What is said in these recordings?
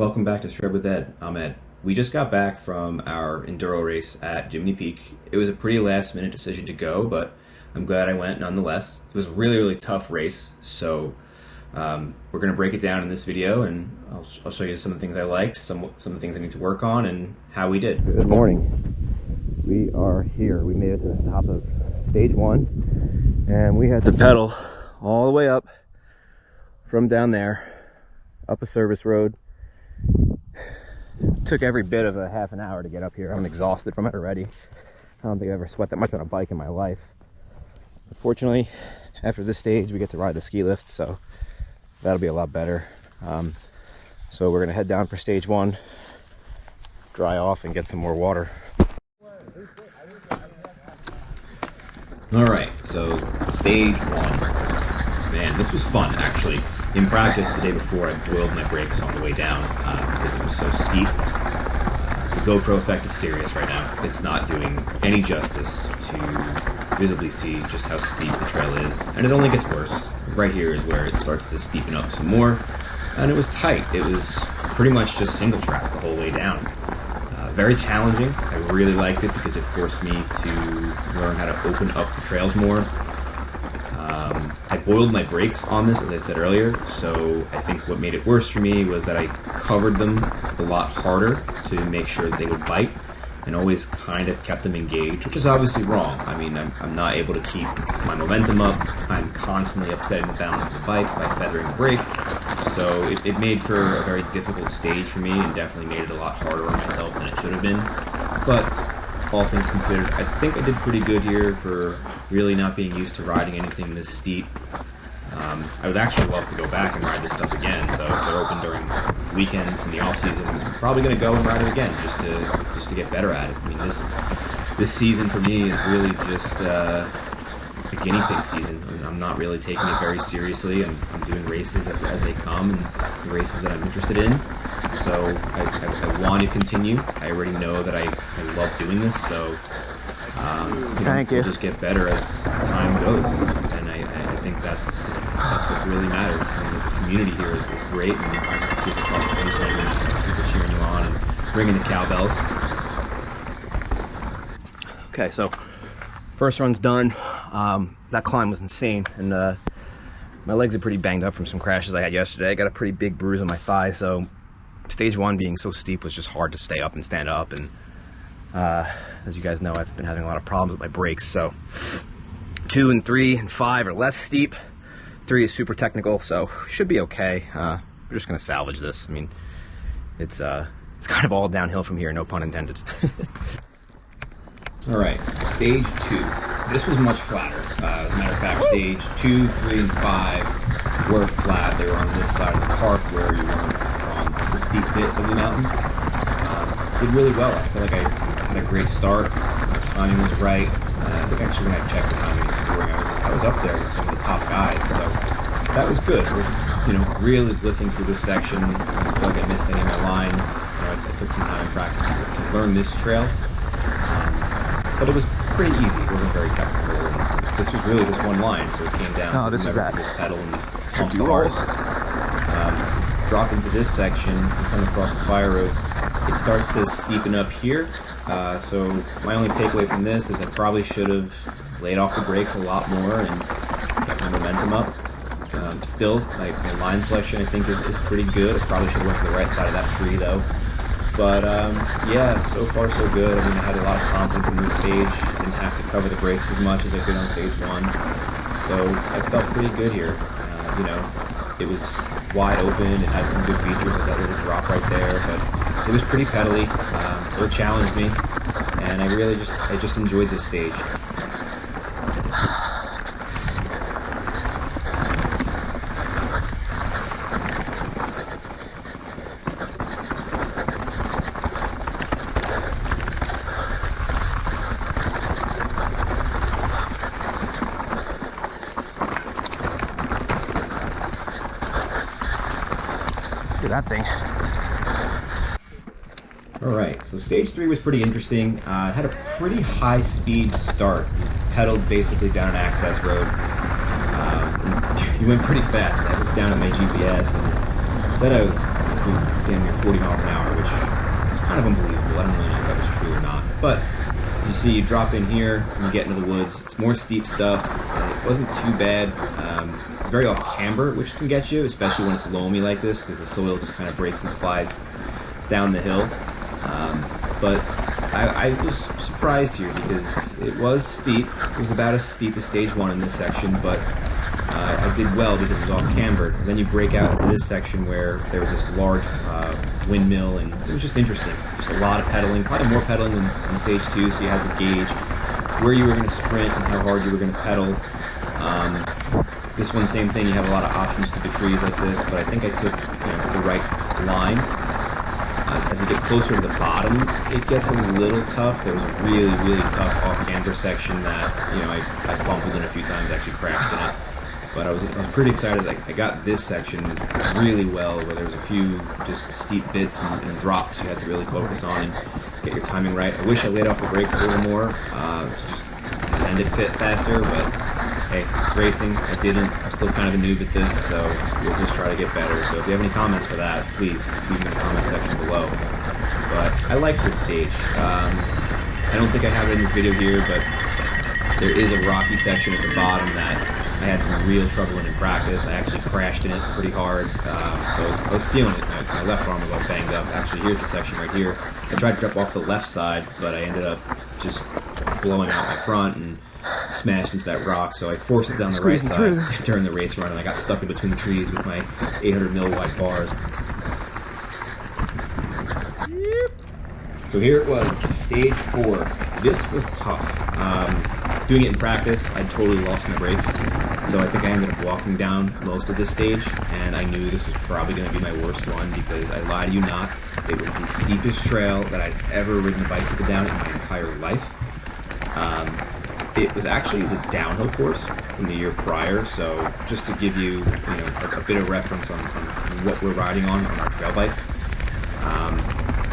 Welcome back to Shred with Ed. I'm Ed. We just got back from our Enduro race at Jiminy Peak. It was a pretty last minute decision to go, but I'm glad I went nonetheless. It was a really tough race, so we're going to break it down in this video, and I'll show you some of the things I liked, some of the things I need to work on, and how we did. Good morning. We are here. We made it to the top of stage one, and we had to pedal all the way up from down there, up a service road. Took every bit of a half an hour to get up here. I'm exhausted from it already. I don't think I've ever sweat that much on a bike in my life. Fortunately, after this stage, we get to ride the ski lift, so that'll be a lot better. So we're gonna head down for stage one, dry off, and get some more water. All right, so stage one. Man, this was fun, actually. In practice, the day before, I boiled my brakes on the way down because it was so steep. The GoPro effect is serious right now. It's not doing any justice to visibly see just how steep the trail is, and it only gets worse. Right here is where it starts to steepen up some more, and it was tight. It was pretty much just single track the whole way down. Very challenging. I really liked it because it forced me to learn how to open up the trails more. I boiled my brakes on this, as I said earlier, so I think what made it worse for me was that I covered them a lot harder to make sure that they would bite, and always kind of kept them engaged, which is obviously wrong. I mean, I'm not able to keep my momentum up. I'm constantly upsetting the balance of the bike by feathering the brake, so it made for a very difficult stage for me, and definitely made it a lot harder on myself than it should have been. But all things considered, I think I did pretty good here for really not being used to riding anything this steep. I would actually love to go back and ride this stuff again, so if they're open during weekends in the off season, I'm probably going to go and ride it again just to get better at it. I mean, this season for me is really just a guinea pig season. I mean, I'm not really taking it very seriously. I'm doing races as they come, and the races that I'm interested in. So I want to continue. I already know that I love doing this, so we'll just get better as time goes, and I think that's what really matters. I mean, the community here is great, and people across the finish line, and people cheering you on and ringing the cowbells. Okay, so first run's done. That climb was insane, and my legs are pretty banged up from some crashes I had yesterday. I got a pretty big bruise on my thigh, so stage one being so steep was just hard to stay up and stand up, and as you guys know, I've been having a lot of problems with my brakes. So 2 and 3 and 5 are less steep. 3 is super technical, so should be okay. We're just gonna salvage this. I mean, it's kind of all downhill from here, no pun intended. All right, stage 2. This was much flatter. As a matter of fact, stage 2, 3, and 5 were flat. They were on this side of the park where you weren't on the steep bit of the mountain. Did really well. I feel like I had a great start. My timing was right. I think actually when I checked the timing and scoring, I was up there with some of the top guys, so that was good. Really blitzing through this section. I don't feel like I missed any of my lines. I took some time in practice to learn this trail, but it was pretty easy. It wasn't very technical. This was really just one line, so it came down to just pedal and pump the hardest. Drop into this section and come across the fire road. It starts to steepen up here, so my only takeaway from this is I probably should have laid off the brakes a lot more and kept my momentum up. Still, my line selection I think is pretty good. I probably should have went to the right side of that tree though. But yeah, so far so good. I mean, I had a lot of confidence in this stage. Didn't have to cover the brakes as much as I did on stage 1, so I felt pretty good here. It was wide open. It had some good features like that little drop right there, but it was pretty pedally, so it challenged me, and I just enjoyed this stage. Look at that thing. Alright, so stage 3 was pretty interesting. It had a pretty high speed start. Pedaled basically down an access road. You went pretty fast. I looked down at my GPS, and instead of to damn near 40 miles an hour, which is kind of unbelievable. I don't really know if that was true or not. But you see, you drop in here and you get into the woods. It's more steep stuff. It wasn't too bad. Very off camber, which can get you, especially when it's loamy like this, because the soil just kind of breaks and slides down the hill. But I was surprised here because it was steep. It was about as steep as stage 1 in this section, but I did well because it was off cambered. And then you break out into this section where there was this large windmill, and it was just interesting. Just a lot of pedaling, probably more pedaling than stage 2, so you had to gauge where you were going to sprint and how hard you were going to pedal. This one, same thing, you have a lot of options to the trees like this, but I think I took the right lines. As you get closer to the bottom, it gets a little tough. There was a really, really tough off-camber section that I fumbled in a few times, actually crashed in it. But I was pretty excited. I got this section really well, where there was a few just steep bits and drops you had to really focus on and get your timing right. I wish I laid off the brakes a little more to just descend it faster, but hey, it's racing. I didn't. I'm still kind of a noob at this, so we'll just try to get better. So if you have any comments for that, please leave them in the comment section below. But I like this stage. I don't think I have it in this video here, but there is a rocky section at the bottom that I had some real trouble in practice. I actually crashed in it pretty hard, so I was feeling it. My left arm was all banged up. Actually, here's the section right here. I tried to jump off the left side, but I ended up just blowing out my front and smashed into that rock, so I forced it down the right side during the race run, and I got stuck in between trees with my 800 mil wide bars. So here it was, stage 4. This was tough. Doing it in practice, I totally lost my brakes, so I think I ended up walking down most of this stage, and I knew this was probably going to be my worst one because I lie to you not, it was the steepest trail that I'd ever ridden a bicycle down in my entire life. It was actually the downhill course from the year prior, so just to give you, a bit of reference on what we're riding on our trail bikes.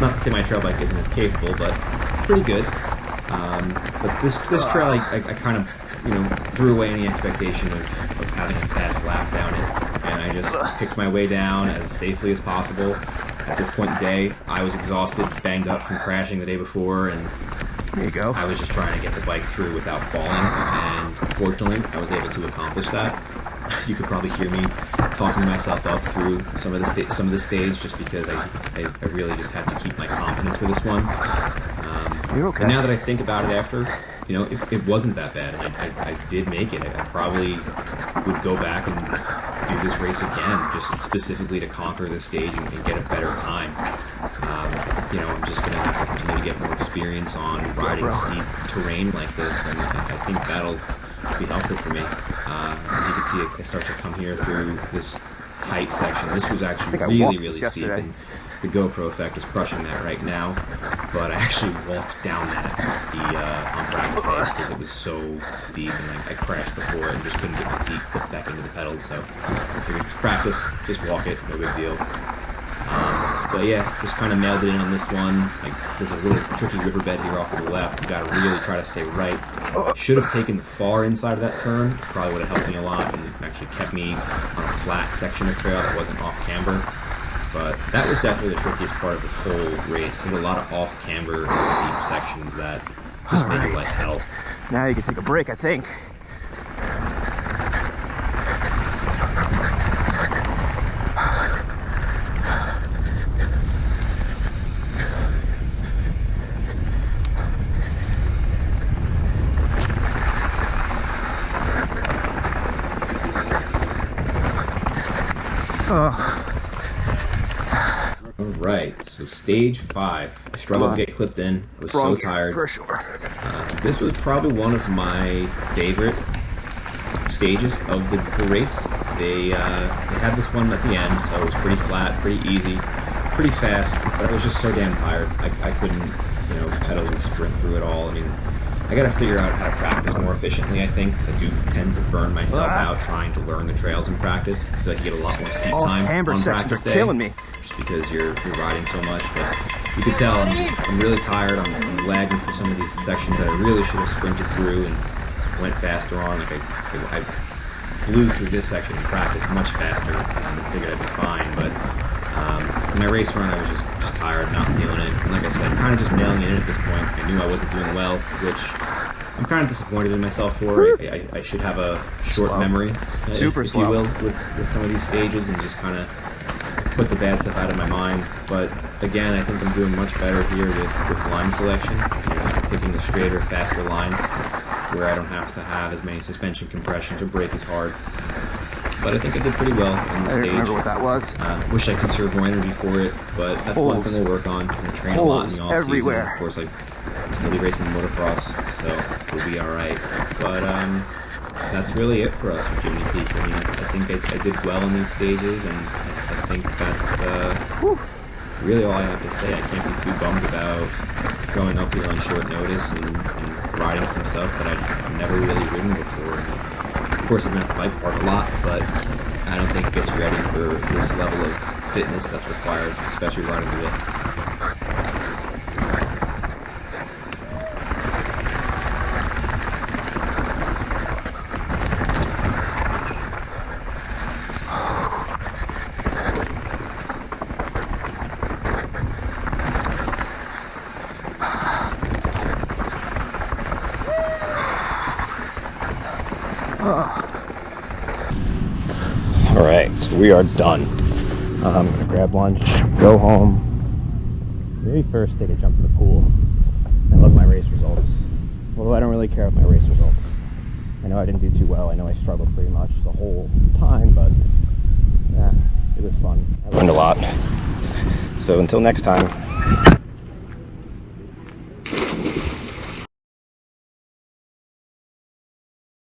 Not to say my trail bike isn't as capable, but pretty good. But this trail, I kind of, threw away any expectation of having a fast lap down it, and I just picked my way down as safely as possible. At this point in the day, I was exhausted, banged up from crashing the day before, and there you go. I was just trying to get the bike through without falling, and fortunately, I was able to accomplish that. You could probably hear me talking myself up through some of the stage, just because I really just had to keep my confidence for this one. You're okay. And now that I think about it after, it wasn't that bad, and I did make it. I probably would go back and do this race again, just specifically to conquer this stage and get a better time. I'm just going to have to continue to get more experience on riding steep terrain like this, and I think that'll be helpful for me. You can see I start to come here through this height section. This was actually really steep, and the GoPro effect is crushing that right now, but I actually walked down that on practice day because it was so steep, and I crashed before and just couldn't get my feet put back into the pedals, so I figured just practice, just walk it, no big deal. But yeah, just kind of nailed it in on this one. There's a little tricky riverbed here off to the left. You gotta really try to stay right. Should have taken the far inside of that turn. Probably would have helped me a lot and actually kept me on a flat section of trail that wasn't off camber. But that was definitely the trickiest part of this whole race. There's a lot of off camber steep sections that just made it like hell. Now you can take a break, I think. Alright, so stage 5. I struggled to get clipped in. I was so tired. For sure. This was probably one of my favorite stages of the race. They had this one at the end, so it was pretty flat, pretty easy, pretty fast, but I was just so damn tired. I couldn't, pedal and sprint through it all. I mean, I gotta figure out how to practice more efficiently, I think. I do tend to burn myself out trying to learn the trails in practice, so I can get a lot more seat time on practice day. Killing me. Just because you're riding so much, but you can tell I'm really tired. I'm lagging for some of these sections that I really should have sprinted through and went faster on. I flew through this section in practice much faster and figured I'd be fine, but My race run, I was just tired, not feeling it. And like I said, kind of just mailing it in at this point. I knew I wasn't doing well, which I'm kind of disappointed in myself for. I should have a short memory, Super if slow. you will, with some of these stages, and just kind of put the bad stuff out of my mind. But again, I think I'm doing much better here with line selection. You know, picking the straighter, faster lines where I don't have to have as many suspension compressions or brake as hard. But I think I did pretty well on this I stage. don't remember what that was. Wish I conserved more energy for it, but that's one thing we'll work on. I'm going to train a lot in the off everywhere. season. Of course, I still be racing motocross, so we'll be all right. But that's really it for us for Jimmy Peak. I mean, I think I did well in these stages, and I think that's really all I have to say. I can't be too bummed about going up here on short notice and riding some stuff that I've never really ridden before. Of course, I've been at the bike park a lot, but I don't think it gets ready for this level of fitness that's required, especially riding the wheel. Alright, so we are done. I'm going to grab lunch, go home, maybe first take a jump in the pool, and look at my race results. Although I don't really care about my race results. I know I didn't do too well, I know I struggled pretty much the whole time, but yeah, it was fun. I learned a lot. So until next time.